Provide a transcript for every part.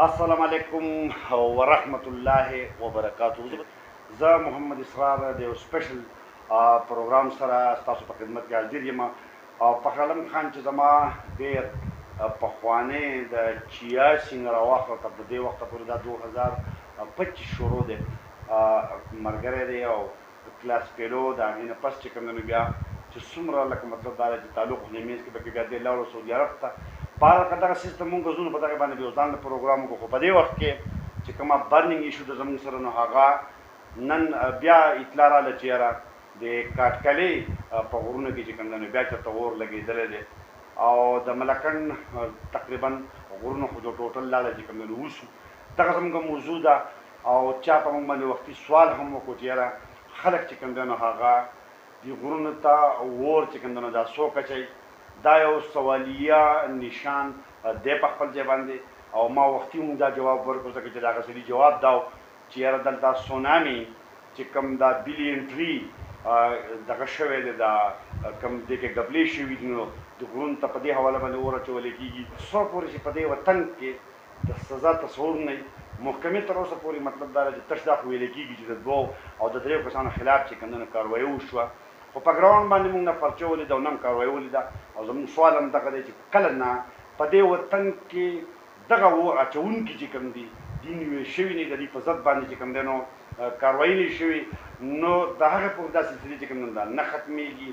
السلام علیکم ورحمت الله وبرکاتہ. زه محمد اسرار د یو سپیشل پروګرام سره ستاسو په خدمت کې حاضر یم. او فخر علم خان چې زما ډېر پخوانی د چیا سینګ راواخله تر دې وخته پورې دا 2025 شروع دی ملګری دی او کلاس فیلو د هغې نه پس چې کوم دی بیا چې څومره لکه مطلب دا دی چې تعلق خو منځ کې پکې بیا دی لاړو سعودي عرب ته. په هر که دغه سیستم مونږ زونو په دغه باندې بیا ځان د پروګرام وکړو. خو په دې وخت کې چې کومه برنینګ ایشو د زموږ سره نو هغه نن بیا اطلاع راغله چې یاره د کاټکلې په غرونو کې چې کوم دی بیا چېرته اور لګېدلی دی او د ملکنډ تقریبا غرونو خو د ټوټل لاړه چې کوم دی وشو. دغه زموږ موضوع ده او چا په موږ باندې وختي سوال هم وکړو چې یاره خلک چې کوم دی نو هغه دې غرونو ته اور چې کوم دی نو دا څوک اچوي. دا یو سوالیه نشان دی په خپل ځای باندې او ما وختي مونږ دا جواب ورکړو ځکه چې د هغه سړي جواب دا و چې یاره دلته سونامي چې کوم دا بلین ټري دغه شوی دی دا کوم دې کې ګبلې شوي دي نو د غرونو ته په دې حواله باندې اور اچولی کېږي. څو پورې چې په دې وطن کې د سزا تصور نه وي محکمې تر اوسه پورې مطلب دا چې تش دا خو ویلی کېږي چې د دوو او د دریو کسانو خلاف چې کوم دی کاروایي وشوه. خو په ګراونډ باندې مونږ نه پرچه ولیده او نه هم کاروایي ولیده او زموږ سوال هم دغه دی چې کله نه په دې وطن کې دغه اور اچوونکي چې کوم دي دي نیول شوي نه د دې په ضد باندې چې کوم دی نو کاروایي نه شوي نو د هغې پورې دا سلسلې چې کوم دی دا نه ختمېږي.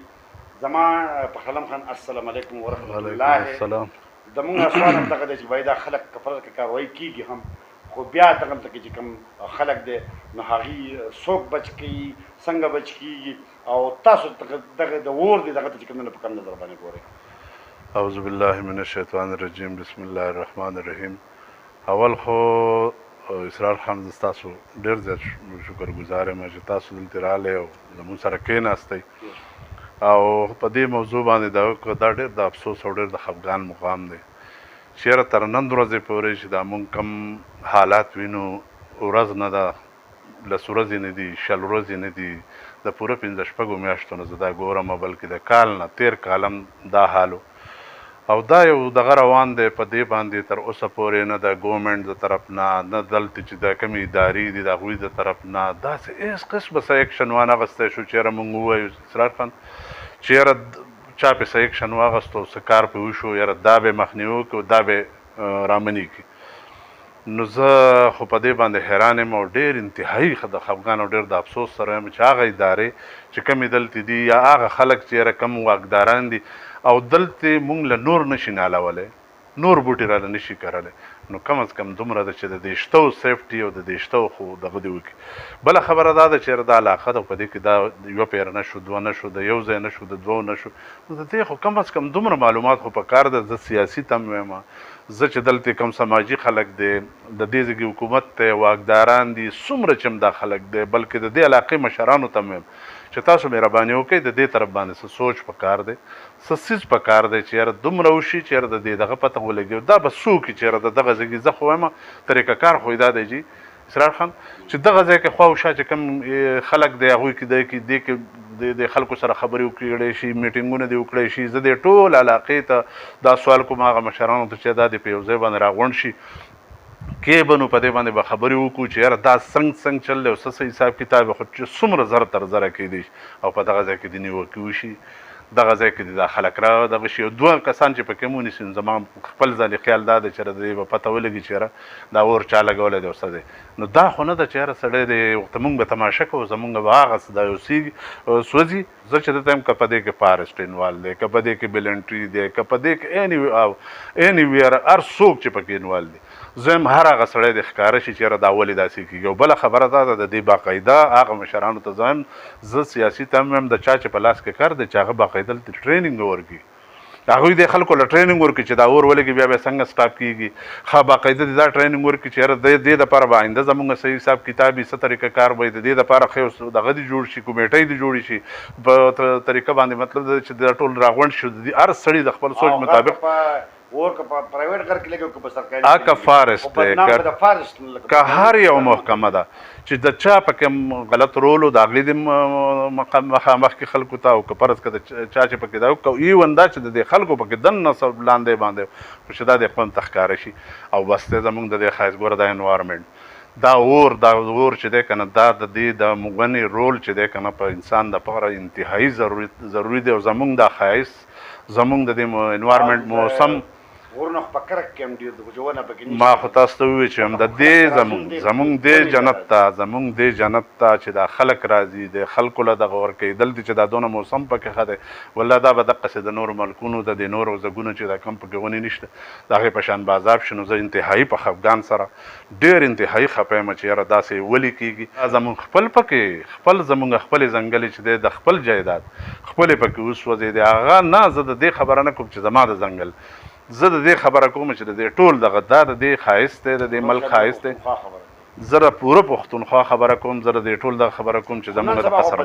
زما په خلم خان السلام علیکم ورحمت الله. د مونږ سوال هم دغه دی چې باید دا خلک کفرت کې کاروایي کېږي هم خو بیا دغلته کې چې کوم خلک دی نو هغې څوک بچ کوي څنګه بچ کېږي او تاسو دغه د اور دی دغه ته چې کوم نه په کوم نظر باندې ګورئ. اعوذ بالله من الشیطان الرجیم بسم الله الرحمن الرحیم. اول خو اسرار خان زه ستاسو ډېر زیات شکرګزار یم چې تاسو دلته راغلی او زموږ سره کېناستئ او په دې موضوع باندې دا ډېر د افسوس او ډېر د خفګان مقام دی چې یاره تر نن ورځې پورې چې دا مونږ کوم حالات وینو ورځ نه ده لس ورځې نه دي شل ورځې نه دي د پوره 15 میاشتو نه زه دا ګورم بلکې د کال نه تېر کال هم دا حالو او دا یو دغه روان دی په دې باندې تر اوسه پورې نه د ګورمنټ د طرف نه نه دلته چې د کومې ادارې دي د هغوی د طرف نه داسې هېڅ قسمه څه اکشن وانهغستی شو چې یاره مونږ ووایو اسرار خان چې یاره چا پې څه اکشن واخیستو څه کار پې وشو یاره دا به مخنیوي وکړو دا به رامنې کړي. نو زه خو په دې باندې حیران یم او ډېر انتهایي د خفګان او ډېر د افسوس سره یم چې هغه ادارې چې کومې دلته دي یا هغه خلک چې یاره کوم واکداران دي او دلته مونږ له نور نشي نالولی نور بوټي راله نشي کرلی نو کم از کم دومره ده چې د دې شتو سیفټي او د دې شتو خو دغه دې وکړي. بله خبره دا ده چې یاره دا علاقه ده په دې کې دا یوه پیره نه شو دوه نه شو د یو ځای نه شو د دوو نه شو د دې خو کم از کم دومره معلومات خو په کار ده. زه سیاسي تم یم زه چې دلته کوم سماجي خلک دی د دې ځای حکومت دی واکداران دي څومره چې هم دا خلک دی بلکې د دې علاقې مشرانو تم یم چې تاسو مهرباني وکړئ د دې طرف باندې څه سوچ په کار دی څه څیز په کار دی چې یاره دومره وشي چې یاره د دې دغه پته ولګي دا به څوک چې یاره د دغه ځای کې زه خو وایم طریقه کار خو دا دی جي اسرار خان چې دغه ځای کې خوا وشا چې کوم خلک دی هغوی کې دې کې د خلکو سره خبرې وکړی شي میټینګونه دې وکړی شي زه دې ټول علاقې ته دا سوال کوم هغه مشرانو ته چې دا دې په یو ځای باندې راغونډ شي کې به نو په دې باندې به خبرې وکړو چې یاره دا څنګه چل دی او څه حساب کتاب خو چې څومره زر تر زره کېدی شي او په دغه ځای کې دې نیوکې وشي دغه ځای کې دا خلک را دغه شي او دوه کسان چې پکې مو نیسي زما خپل ځاني خیال دا دی چې د دې به پته ولګي چې یاره دا اور چا لګولی دی او څه دی نو دا خو نه ده چې یاره سړی دی وخته مونږ به تماشه کوو زمونږ به هغه دا یو سوځي زه چې دلته یم که په دې کې فارسټ انوالو دی که په دې کې ملنټري دی که په دې کې ایني ویر هر څوک چې پکې انوالو دی زه یم هر هغه سړی د ښکاره شي چې یاره دا ولې داسې کېږي. او بله خبره دا ده د دې باقاعده هغه مشرانو ته زه یم زه سیاسي تم یم د چا چې په لاس کې کار دی چې هغه باقاعده دلته ټریننګ ورکړي هغوی د خلکو له ټریننګ ورکړي چې دا اور ولګي بیا به څنګه سټاپ کېږي ښه باقاعده دې دا ټریننګ ورکړي چې یاره د دې دپاره به آینده زمونږ صحیح حساب کتاب وي څه طریقه کار به د دې دپاره ښه دغه دې جوړ شي کمیټۍ دې جوړې شي په طریقه باندې مطلب دا چې دا ټول راغونډ شي هر سړي د خپل سوچ مطابق اور که په پرایویټ غر کې لګي او که په سرکاري که فارست دی که هر یو محکمه ده چې د چا پکې غلط رول و د هغې د مخامخ کې خلکو ته او که فرض که د چا چې پکې دا ایون دا چې د دې خلکو پکې دننه لاندې باندې خو چې دا د خوند ته ښکاره شي او بس دی زمونږ د دې ښایست ګوره دا انوایرمنټ دا اور چې دی که نه دا د دې د ونې رول چې دی که نه په انسان دپاره انتهایي ضروري دی او زمونږ دا ښایست زمونږ د دې انوایرمنټ موسم ورنه په کرک کې هم ډېر د ونه پکې ما خو تاسو ته وویل چې هم د دې زمونږ دې جنت ته چې دا خلک راځي د خلکو له دغه ورکېدل دي چې دا دونه موسم پکې ښه دی والله دا به دقسې د نورو ملکونو د دې نورو ځګونو چې دا کم پکې ونې نشته د هغې په شان بازاب شي نو زه انتهایي په خفګان سره ډېر انتهایي خفه یم چې یاره داسې ولې کېږي زمونږ زمونږ خپلې ځنګلې چې دی د خپل جایداد خپلې پکې وسوځېدې هغه نه زه د دې خبره نه کوم چې زما د ځنګل زه د دې خبره کوم چې د دې ټول دغه دا د دې ښایست دی د دې ملک ښایست دی زه د پوره پښتونخوا خبره کوم زه د دې ټول دغه خبره کوم چې زموږ د قصر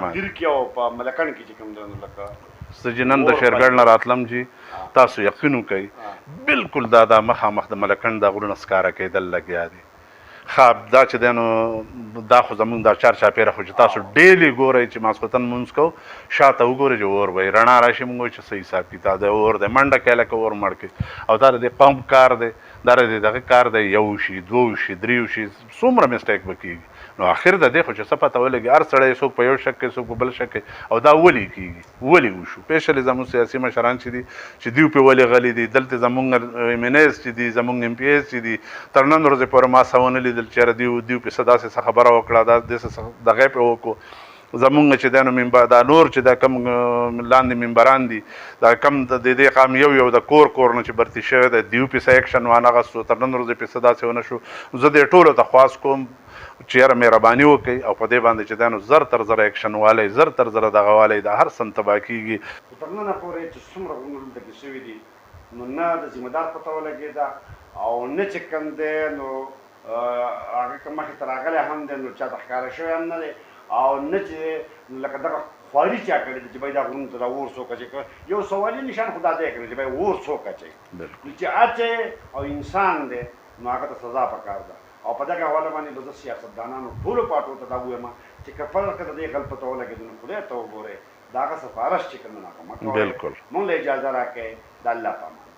زه چې نن د شیرګړ نه راتلم جي تاسو یقین وکئ بلکل دا مخامخ د ملکنډ د غرونه ښکاره کېدل لګیا دي خب دا چې دی نو دا خو زمونږ دا چارچاپېره خو چې تاسو ډیلی ګورئ چې ماسخوتن مونځ کوو شاته وګورئ چې اور وایي رڼا راشي مونږ وایو چې څه حساب کتاب دی اور دی منډه کوي لکه اور مړ کوي او دا د دې پمپ کار دی دا د دغه کار دی یو شي دوه شي دریو شي څومره مسټیک به کېږي نو آخر د دې خو چې څه پته ولګي هر سړی څوک په یو شک کوي څوک په بل شک کوي او دا ولې کېږي ولې وشو سپیشلی زموږ سیاسي مشران چې دي چې دوی پې ولې غلي دي دلته زموږ ایم ان ایز چې دي زموږ ایم پی ایز چې دي تر نن ورځې پورې ما څه ونه لیدل چې یاره دوی پې څه داسې څه خبره وکړه داسې دغه پې وکړو زمونږ چې دی نو دا نور چې دا کم لاندې ممبران دي دا کم د دې قام یو د کور نه چې برتي شوی دی دیو پې څه اکشن وانغستو تر نن ورځې پې څه داسې ونه شو زه دې ټولو ته خواست کوم چې یاره مهرباني وکړئ او په دې باندې چې دی نو زر تر زره اکشن والی زر تر زره دغه والی د هر سن تباه کېږي تر ننه پورې چې څومره غرونه دلته کې شوي دي نو نه د ذمهدار پته ولګېده او نه چې کوم دی نو هغه که مخې ته راغلی هم دی نو چاته ښکاره شوی هم نه دی او نه چې لکه دغه خواري چا کړې ده چې باید دا غرونو ته دا اور څوک اچوي یو سوالي نشان خو دا دی که چې باید اور څوک اچوي چې اچوي او انسان دی نو هغه ته سزا پکار ده او په دغه حواله باندې به زه سیاستدانانو ټولو پارټو ته دا ووایم چې که فرض که د دې غل پته ولګېدو نو خدای ته وګورئ د هغه سفارش چې کوم نه کوم بالکل مونږ له اجازه راکړئ د الله په امان